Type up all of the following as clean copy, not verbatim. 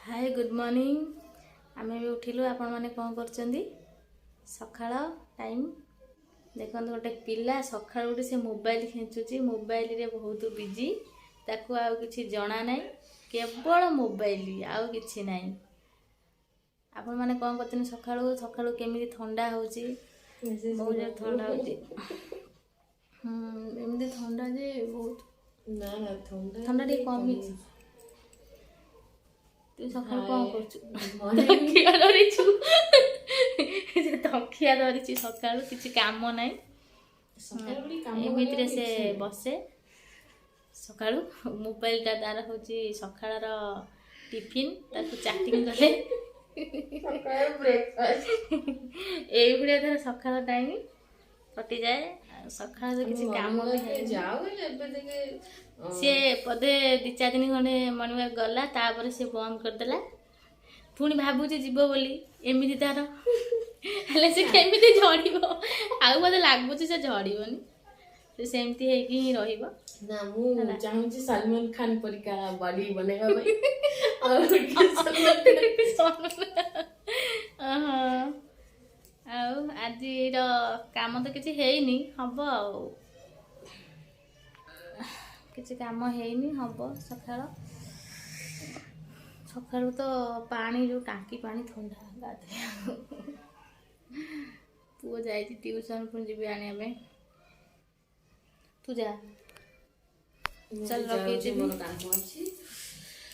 Hi good morning. आम भी उठिलु। आपण माने कौन करचंदी? सकाळ टाइम देखो गोटे पिला सकाळ उठी से मोबाइल खेचुची। मोबाइल रे बहुत बिजी, ताकू आउ किछि जणा नै, केवल मोबाइल आउ किछि नै। आपण माने कौन करचनी सकाळू सकाळू केमिति ठंडा होची? बहुत ठंडा होची। एमदी ठंडा जे बहुत ना ना ठंडा टे कमी। तू सकाळ कौन करछु? तकिया धरिछु सकाळू किछि काम नै। एमितिरे से बसे सकाळू मोबाइल टा तार होची सकाळर टिफिन ताकू चैटिंग करे सकाळ ब्रेकफास्ट एई भलिया तार सकाळ टाइम कटि जाए। सकाळ किछि काम नै जाऊ एबे देखे से पदे 2-4 दिन खंडे मणिवा गला तापर से बंद कर देला। पुणी भाबुची जीव बोली एमिति तार हेले से केमिति झड़िबो आउ मते लागुची से झड़िबोनी। से सेमती है कि ही रहिबो ना। मु चाहूची सलमान खान परिका बॉडी बनेगा भाई और के आउ आजिर काम तो किछि हेइनी, हबो आउ किछि काम हेइनी, हबो सकाळ सकाळू तो पानी जो टांकी पानी ठंडा गाधे। पुओ जाई ट्यूशन पुणी जीवी आने में। तू जा चल रखे जे मोर काम अछि।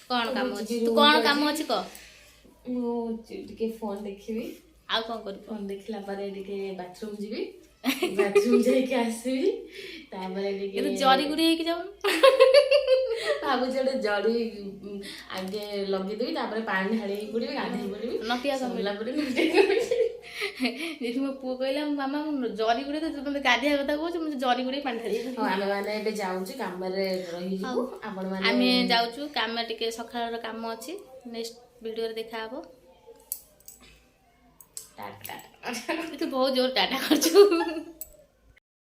कोन काम अछि? तू कोन काम अछि क? मु टिके फोन देखिबी। आ कोन कर? फोन देखला पारे टिके बाथरूम जीबी। बाथरूम जाई के आसीबी। ताबरे टिके तू जरी गुडी हे कि जाऊ? भाबु जडे जड़ी आगे लगी देबी, ताबरे पानी ढाली पड़िबी, गाधेई पड़िबी। नटिया सरला परे नटिया देखि मो पुओ कहला मामा जरी गुडी तो तुम गाधिया कथा कहू मुझे जरी गुडी पानी ढाली। हां आमे माने एबे जाउची काम रे रही जीवु। आपण माने आमे जाउचू काम टिके सखाळर काम अछि। नेक्स्ट वीडियो रे देखा हबो। टाटा। तू बहुत जोर टाटा करछु।